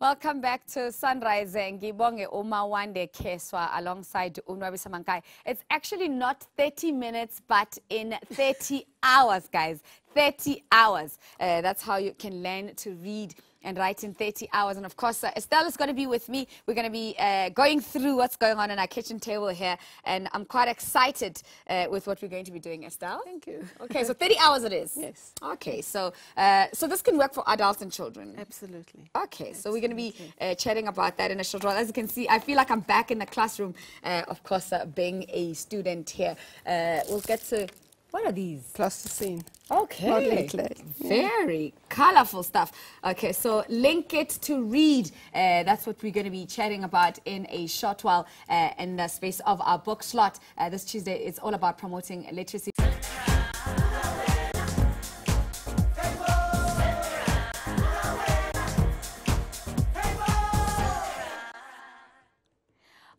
Welcome back to Sunrise. Ngibonge Umawande Keswa alongside Unwabisa Mankai. It's actually not 30 minutes, but in 30 hours, guys. 30 hours. That's how you can learn to read and write in 30 hours. And of course, Estelle is going to be with me. We're going to be going through what's going on our kitchen table here. And I'm quite excited with what we're going to be doing, Estelle. Thank you. Okay, so 30 hours it is? Yes. Okay, so so this can work for adults and children? Absolutely. Okay, so we're going to be chatting about that in a short while. As you can see, I feel like I'm back in the classroom, of course, being a student here. We'll get to... What are these? Plasticine. Okay. Modeling clay. Very colorful stuff. Okay, so link it to read. That's what we're going to be chatting about in a short while in the space of our book slot. This Tuesday, it's all about promoting literacy.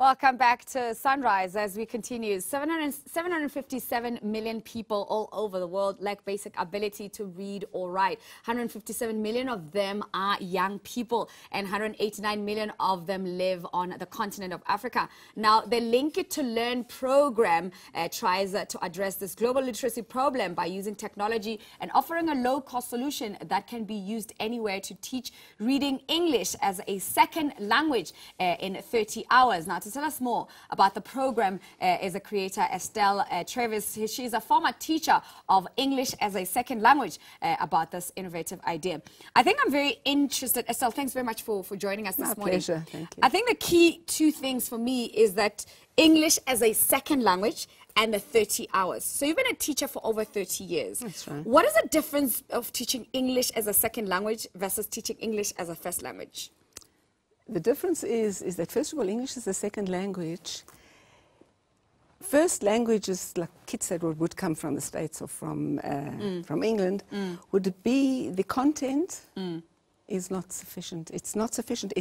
Welcome back to Sunrise as we continue. 757 million people all over the world lack basic ability to read or write. 157 million of them are young people and 189 million of them live on the continent of Africa. Now, the Link It to Learn program tries to address this global literacy problem by using technology and offering a low-cost solution that can be used anywhere to teach reading English as a second language in 30 hours. Now, to tell us more about the program is a creator, Estelle Treiwis. She's a former teacher of English as a second language about this innovative idea. I think I'm very interested. Estelle, thanks very much for joining us this morning. My pleasure. Thank you. I think the key two things for me is that English as a second language and the 30 hours. So you've been a teacher for over 30 years. That's right. What is the difference of teaching English as a second language versus teaching English as a first language? The difference is that, first of all, English is a second language. First languages, like kids that would come from the States or from England, would be the content is not sufficient. It's not sufficient.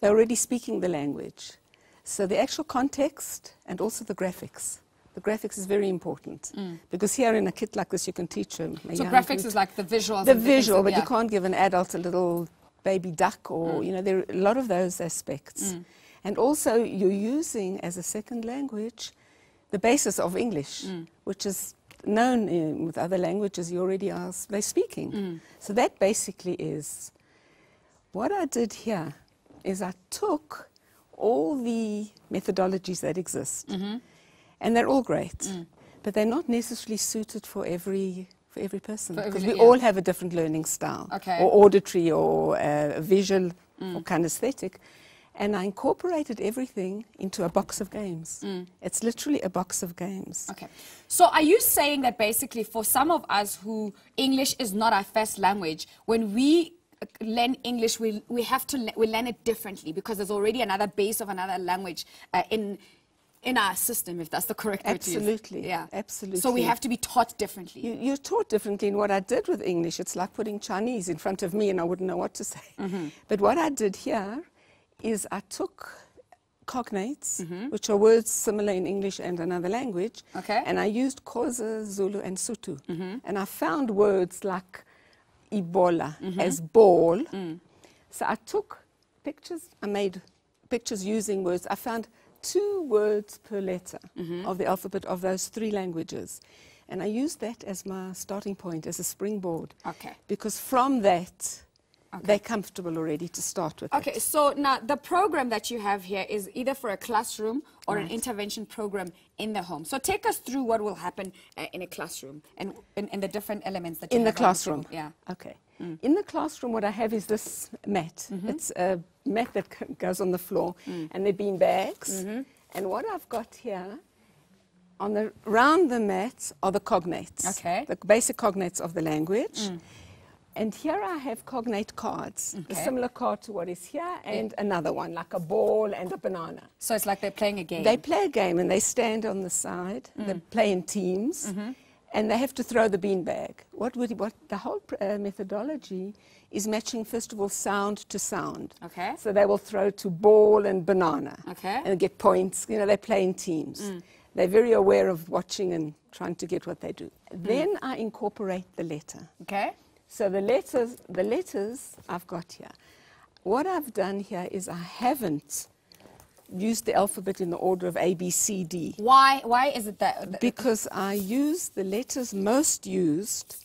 They're already speaking the language. So the actual context and also the graphics. The graphics is very important because here in a kit like this you can teach them. So graphics is like the visual. The visual, but you can't give an adult a little baby duck or, you know, there are a lot of those aspects. And also you're using as a second language the basis of English, which is known with other languages you already are speaking. So that basically is, what I did here is I took all the methodologies that exist, and they're all great, but they're not necessarily suited for every person, because we all have a different learning style, or auditory, or visual, or kinesthetic. And I incorporated everything into a box of games. It's literally a box of games. Okay. So are you saying that basically for some of us who English is not our first language, when we learn English, we learn it differently because there's already another base of another language in our system, if that's the correct word to use? Absolutely. Yeah. Absolutely. So we have to be taught differently. You're taught differently. And what I did with English, it's like putting Chinese in front of me and I wouldn't know what to say. But what I did here is I took cognates, which are words similar in English and another language, and I used Xhosa, Zulu, and Sotho. And I found words like Ebola as ball. So I took pictures, I made pictures using words. I found 2 words per letter of the alphabet of those 3 languages. And I used that as my starting point, as a springboard. Because from that, they're comfortable already to start with. Okay, so now the program that you have here is either for a classroom or an intervention program in the home. So take us through what will happen in a classroom and the different elements that you have in the classroom. Yeah. Okay. In the classroom, what I have is this mat. It's a mat that goes on the floor, and they're bean bags. And what I've got here, around the mat are the cognates, the basic cognates of the language. And here I have cognate cards, a similar card to what is here, and another one, like a ball and a banana. So it's like they're playing a game. They play a game, and they stand on the side. They play in teams. And they have to throw the beanbag. What the whole methodology is matching, first of all, sound to sound. So they will throw to ball and banana and get points. You know, they play in teams. They're very aware of watching and trying to get what they do. Then I incorporate the letter. So the letters I've got here. what I've done here is I haven't used the alphabet in the order of A, B, C, D. Why is it that? Because I used the letters most used.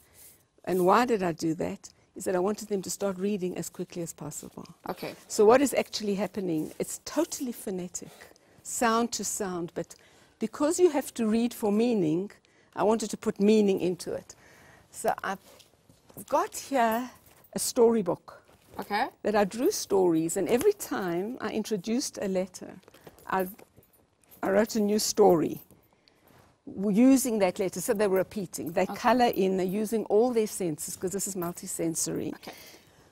And why did I do that? Is that I wanted them to start reading as quickly as possible. Okay. So what is actually happening, it's totally phonetic, sound to sound, but because you have to read for meaning, I wanted to put meaning into it. So I've got here a storybook. Okay. That I drew stories, and every time I introduced a letter, I wrote a new story using that letter, so they were repeating. They colour in, they're using all their senses, because this is multisensory. Okay.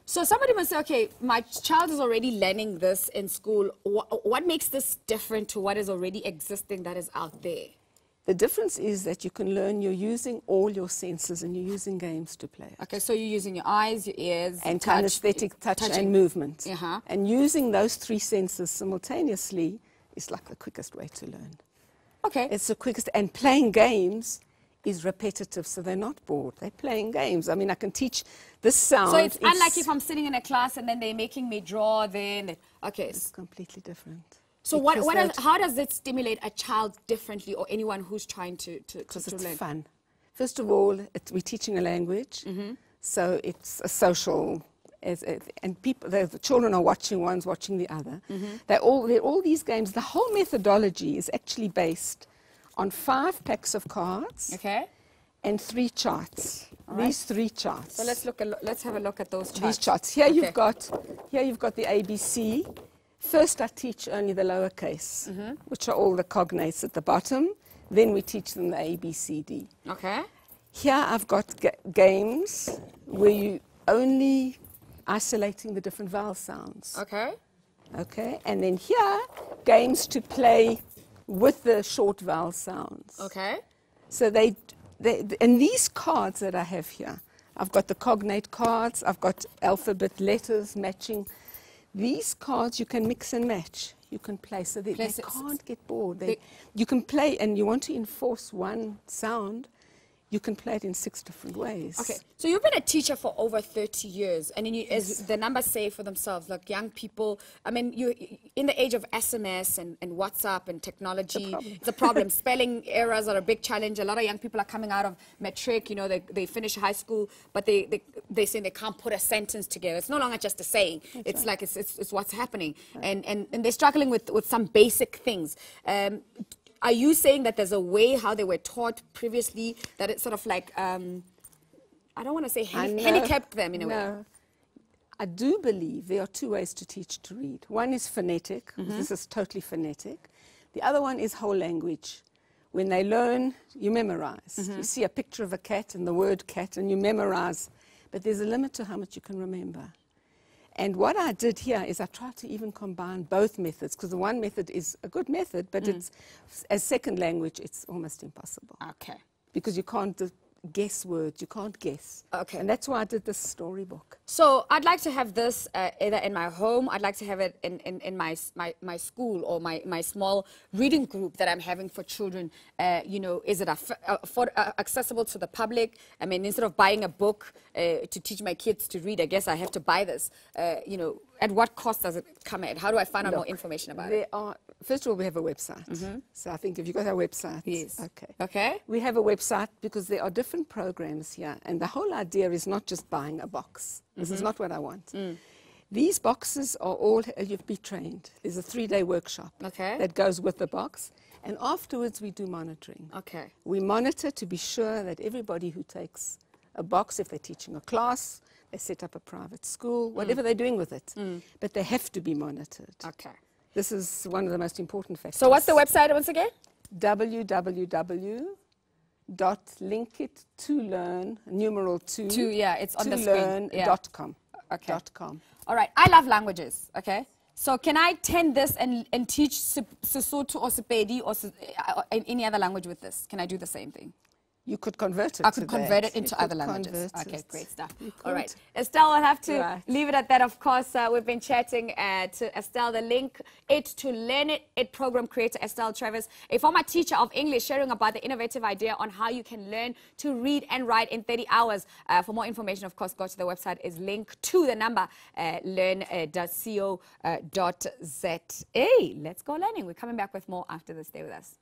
So somebody must say, okay, my child is already learning this in school. What makes this different to what is already existing that is out there? The difference is that you can learn, you're using all your senses and you're using games to play. Okay, so you're using your eyes, your ears, and touch, kinesthetic touch touching. and movement. Uh-huh. And using those three senses simultaneously is like the quickest way to learn. Okay. It's the quickest, and playing games is repetitive, so they're not bored. They're playing games. I mean, I can teach this sound. So it's unlike if I'm sitting in a class and then they're making me draw then. Okay. It's completely different. So how does it stimulate a child differently, or anyone who's trying to Because it's learn? fun. First of all, we're teaching a language, so it's a social, and people, the children are watching, one's watching the other. They're all these games. The whole methodology is actually based on 5 packs of cards, Okay. and 3 charts. These 3 charts. So let's have a look at those charts. These charts. Here you've got the ABC. First, I teach only the lowercase, which are all the cognates at the bottom. Then we teach them the A, B, C, D. Okay. Here I've got games where you only isolating the different vowel sounds. Okay. Okay. And then here, games to play with the short vowel sounds. Okay. So and these cards that I have here, I've got the cognate cards, I've got alphabet letters matching. These cards you can mix and match. You can play, so they can't get bored. You can play, and you want to enforce one sound, you can play it in 6 different ways. Okay, so you've been a teacher for over 30 years, and then as the numbers say for themselves, like young people, I mean, you in the age of SMS and WhatsApp and technology, it's a problem. Spelling errors are a big challenge. A lot of young people are coming out of matric, you know, they finish high school, but they say they can't put a sentence together. It's no longer just a saying. It's like it's what's happening, and they're struggling with some basic things. Are you saying that there's a way how they were taught previously that it's sort of like, I don't want to say handicapped them in a way? No. I do believe there are 2 ways to teach to read. One is phonetic. This is totally phonetic. The other one is whole language. When they learn, you memorize. You see a picture of a cat and the word cat and you memorize. But there's a limit to how much you can remember. And what I did here is I tried to even combine both methods, because the one method is a good method, but it's, as second language, it's almost impossible. Okay. Because you can't guess words, you can't guess. Okay. And that's why I did this storybook. So I'd like to have this either in my home, I'd like to have it in my school or my small reading group that I'm having for children. You know, is it accessible to the public? I mean, instead of buying a book to teach my kids to read, I guess I have to buy this. You know, at what cost does it come at? How do I find out more information about it? First of all, we have a website. So I think if you got our website. Yes. Okay. Okay. We have a website because there are different programs here. And the whole idea is not just buying a box. This is not what I want. These boxes are all, you've been trained. There's a 3-day workshop that goes with the box. And afterwards, we do monitoring. Okay. We monitor to be sure that everybody who takes a box, if they're teaching a class, they set up a private school, whatever they're doing with it. But they have to be monitored. Okay. This is one of the most important factors. So what's the website once again? www.linkit2learn, numeral 2, it's on the screen. learn.com. Okay. All right. I love languages. Okay. So can I tend this and teach Sesotho or Sepedi or any other language with this? Can I do the same thing? You could convert it I could convert it into You other could languages. convert Okay, it. great stuff. You All right. could. Estelle, I'll have to Right. leave it at that. Of course, we've been chatting to Estelle, the Link It to Learn It program creator, Estelle Treiwis, a former teacher of English, sharing about the innovative idea on how you can learn to read and write in 30 hours. For more information, of course, go to the website is link to the number learn.co.za. Let's go learning. We're coming back with more after this. Stay with us.